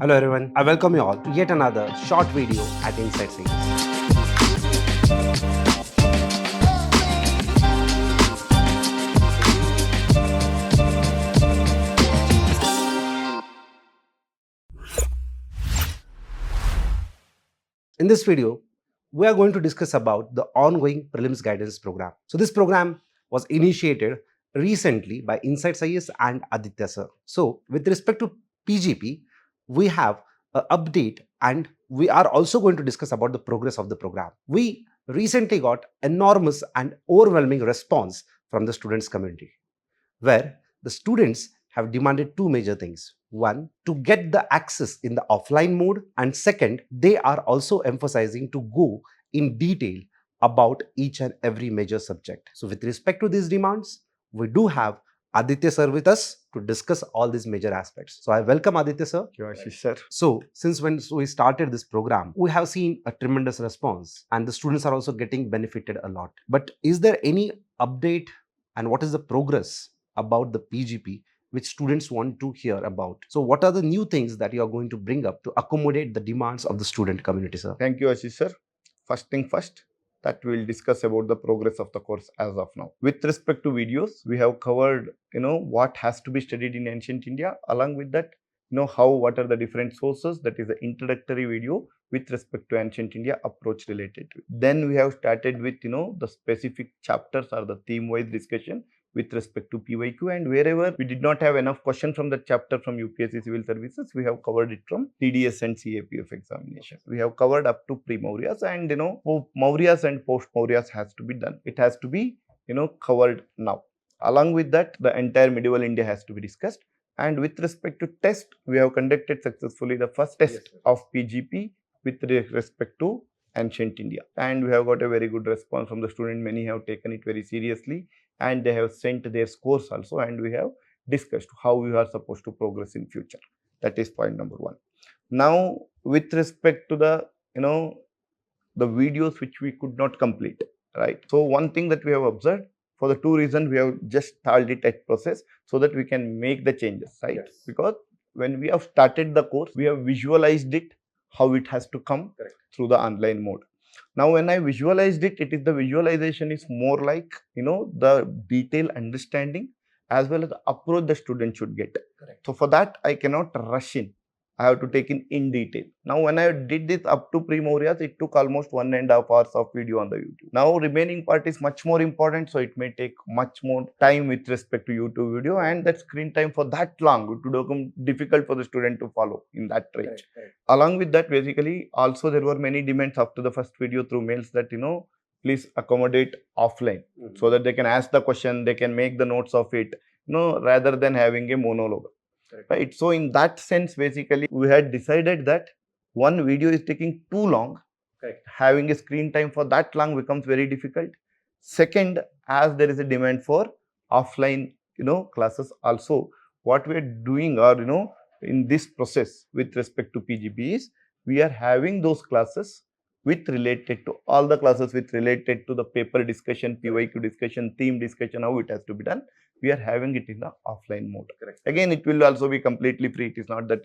Hello everyone, I welcome you all to yet another short video at Insight Series. In this video, we are going to discuss about the ongoing Prelims Guidance Program. So this program was initiated recently by Insight IAS and Aditya sir. So with respect to PGP, we have an update and we are also going to discuss about the progress of the program. We recently got enormous and overwhelming response from the students community, where the students have demanded two major things. One, to get the access in the offline mode, and second, they are also emphasizing to go in detail about each and every major subject. So with respect to these demands, we do have Aditya sir with us to discuss all these major aspects. So I welcome Aditya sir. Sir. So since when we started this program, we have seen a tremendous response and the students are also getting benefited a lot. But is there any update and what is the progress about the PGP which students want to hear about? So what are the new things that you are going to bring up to accommodate the demands of the student community, sir? Thank you, Ashish sir. First thing first, that we'll discuss about the progress of the course as of now. With respect to videos, we have covered, what has to be studied in ancient India. Along with that, what are the different sources. That is the introductory video with respect to ancient India approach related to it. Then we have started with, the specific chapters or the theme-wise discussion with respect to PYQ, and wherever we did not have enough question from the chapter from UPSC Civil Services, we have covered it from TDS and CAPF examinations. We have covered up to pre-Mauryas, and Mauryas and post-Mauryas has to be done. It has to be covered now. Along with that, the entire medieval India has to be discussed. And with respect to test, we have conducted successfully the first test of PGP with respect to ancient India, and we have got a very good response from the student. Many have taken it very seriously and they have sent their scores also, and we have discussed how we are supposed to progress in future. That is point number one. Now with respect to the the videos which we could not complete, right? So one thing that we have observed, for the two reasons, we have just stalled it at process so that we can make the changes, right? Yes. Because when we have started the course, we have visualized it how it has to come through the online mode. Now when I visualized it, it is the visualization is more like the detailed understanding as well as the approach the student should get. Correct. So for that I cannot rush in. I have to take in detail. Now when I did this up to pre-Mauryas, it took almost 1.5 hours of video on the YouTube. Now remaining part is much more important, so it may take much more time with respect to YouTube video, and that screen time for that long, it would become difficult for the student to follow in that range. Right. Along with that, basically also there were many demands after the first video through mails that please accommodate offline, so that they can ask the question, they can make the notes of it, rather than having a monologue. Correct. Right. So in that sense, basically we had decided that one video is taking too long. Correct. Having a screen time for that long becomes very difficult. Second, as there is a demand for offline classes also, what we are doing, or in this process with respect to PGP, is we are having those classes with related to all the classes with related to the paper discussion, PYQ discussion, theme discussion, how it has to be done. We are having it in the offline mode. Correct. Again, it will also be completely free. It is not that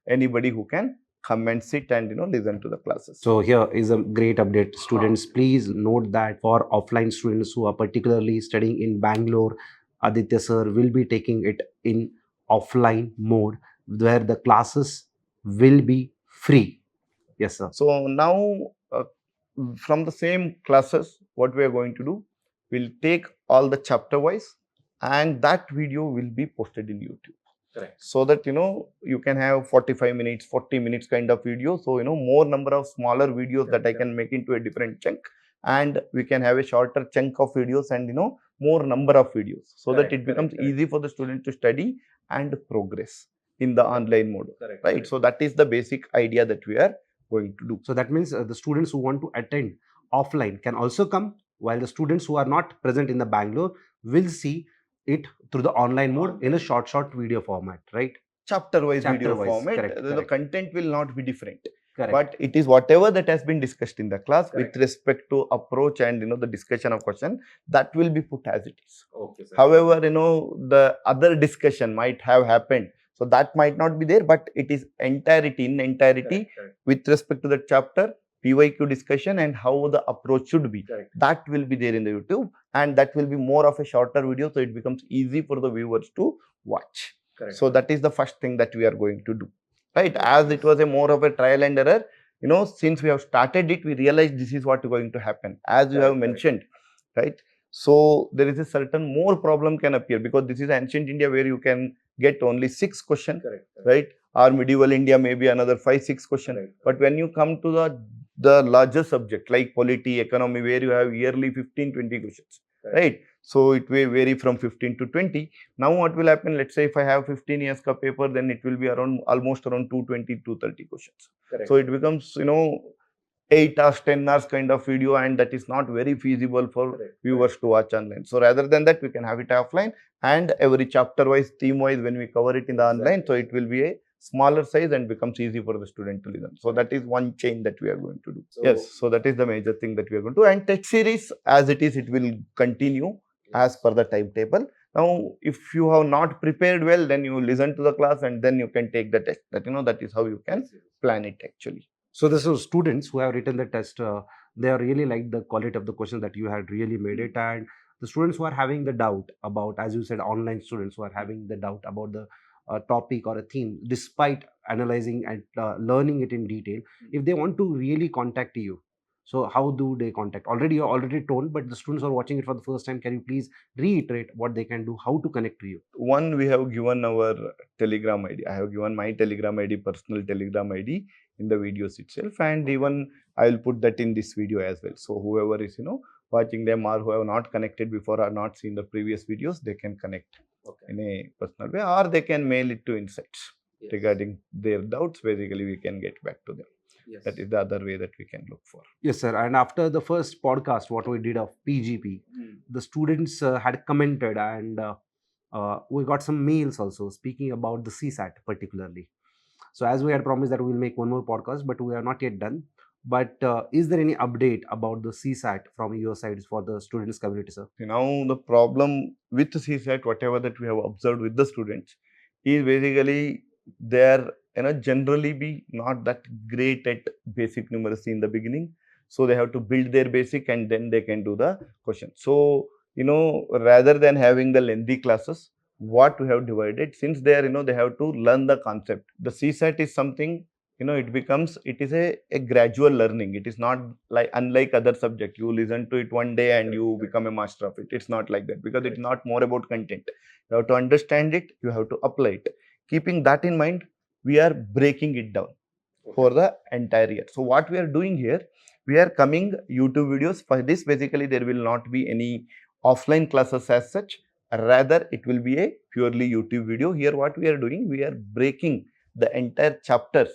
anybody who can come and sit and listen to the classes. So here is a great update. Students, please note that for offline students who are particularly studying in Bangalore, Aditya sir will be taking it in offline mode where the classes will be free. Yes, sir. So now from the same classes, what we are going to do, we'll take all the chapter wise, and that video will be posted in YouTube. Correct. So that you can have 45 minutes, 40 minutes kind of video. So more number of smaller videos that I can make into a different chunk, and we can have a shorter chunk of videos and more number of videos, so that it becomes easy for the student to study and progress in the online mode. Correct. Right. So that is the basic idea that we are going to do. So that means the students who want to attend offline can also come, while the students who are not present in the Bangalore will see it through the online mode in a short video format, right? Chapter wise video format. Correct, the content will not be different. Correct. But it is whatever that has been discussed in the class. Correct. With respect to approach and the discussion of question, that will be put as it is. Okay, sir. However, the other discussion might have happened So that might not be there, but it is entirety with respect to the chapter, PYQ discussion and how the approach should be. That will be there in the YouTube, and that will be more of a shorter video, so it becomes easy for the viewers to watch. So that is the first thing that we are going to do, right? As it was a more of a trial and error, since we have started it, we realized this is what is going to happen, as you have mentioned, right? So there is a certain more problem can appear, because this is ancient India where you can get only 6 questions, right? Or medieval India maybe another 5-6 questions. But when you come to the larger subject like polity, economy, where you have yearly 15-20 questions, right? So it will vary from 15 to 20. Now what will happen, let's say if I have 15 years ka paper, then it will be around almost around 220 to 30 questions. So it becomes 8 hours, 10 hours kind of video, and that is not very feasible for viewers to watch online. So rather than that, we can have it offline, and every chapter wise, theme wise, when we cover it in the online, so it will be a smaller size and becomes easy for the student to listen. So that is one change that we are going to do. Yes, so that is the major thing that we are going to do. And test series, as it is, it will continue as per the timetable. Now, if you have not prepared well, then you listen to the class and then you can take the test. That is how you can plan it actually. So this is students who have written the test. They are really like the quality of the questions that you had really made it, and the students who are having the doubt about, as you said, online students who are having the doubt about the topic or a theme, despite analyzing and learning it in detail, if they want to really contact you, so how do they contact? You already told, but the students who are watching it for the first time, can you please reiterate what they can do, how to connect to you? One, we have given our Telegram ID. I have given my Telegram ID, personal Telegram ID in the videos itself, and even I will put that in this video as well. So whoever is watching them, or who have not connected before or not seen the previous videos, they can connect in a personal way, or they can mail it to Insights regarding their doubts. Basically, we can get back to them. That is the other way that we can look for. Yes, sir. And after the first podcast, what we did of PGP, the students had commented, and we got some mails also speaking about the CSAT particularly. So as we had promised that we'll make one more podcast, but we are not yet done. But is there any update about the CSAT from your side for the students community, sir? Now the problem with CSAT, whatever that we have observed with the students, is basically they are generally be not that great at basic numeracy in the beginning. So they have to build their basic and then they can do the question. So rather than having the lengthy classes, what we have divided, since they are they have to learn the concept. The CSAT is something, it is a gradual learning. It is not like, unlike other subject, you listen to it one day and you become a master of it. It's not like that, because it's not more about content. You have to understand it, you have to apply it. Keeping that in mind, we are breaking it down for the entire year. So what we are doing here, we are coming YouTube videos. For this, basically there will not be any offline classes as such, rather it will be a purely YouTube video. Here what we are doing, we are breaking the entire chapters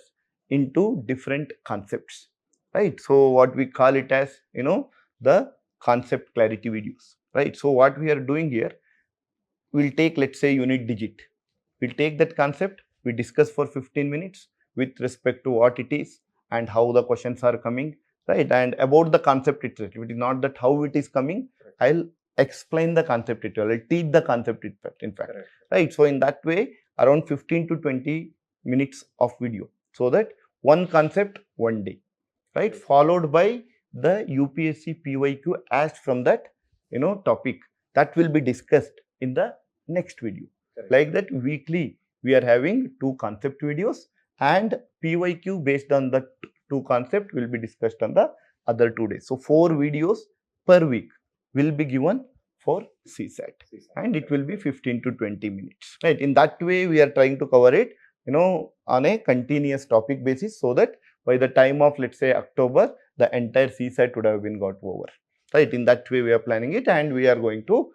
into different concepts, right? So what we call it as the concept clarity videos, right? So what we are doing here, we'll take, let's say, unit digit. We'll take that concept, we discuss for 15 minutes with respect to what it is and how the questions are coming, right? And about the concept itself. It is not that how it is coming, I'll explain the concept itself, I'll teach the concept in fact, right? So in that way, around 15 to 20 minutes of video, so that one concept one day, right? Followed by the UPSC PYQ asked from that topic, that will be discussed in the next video. Like that, weekly we are having 2 concept videos, and PYQ based on the 2 concept will be discussed on the other 2 days. So 4 videos per week will be given for CSAT, and it will be 15 to 20 minutes, right? In that way, we are trying to cover it on a continuous topic basis, so that by the time of, let's say, October, the entire CSAT would have been got over, right? In that way we are planning it, and we are going to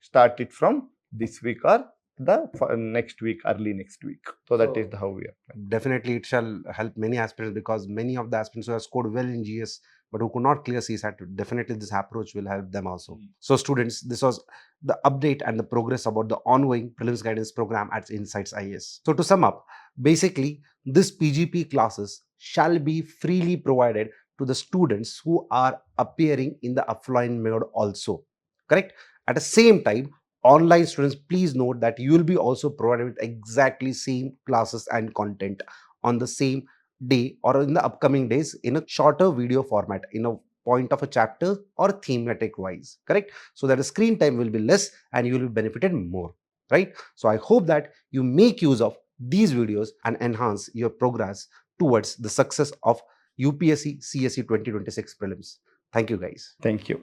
start it from this week or the next week, early next week. So that is how we are planning. Definitely it shall help many aspirants, because many of the aspirants who have scored well in GS but who could not clear CSAT, definitely this approach will help them also. So students, this was the update and the progress about the ongoing prelims guidance program at Insights IAS. So to sum up, basically this PGP classes shall be freely provided to the students who are appearing in the offline mode also, correct? At the same time, online students, please note that you will be also provided with exactly same classes and content on the same day or in the upcoming days in a shorter video format, in a point of a chapter or thematic wise, correct? So that the screen time will be less and you will be benefited more, right? So I hope that you make use of these videos and enhance your progress towards the success of UPSC CSE 2026 prelims. Thank you guys. Thank you.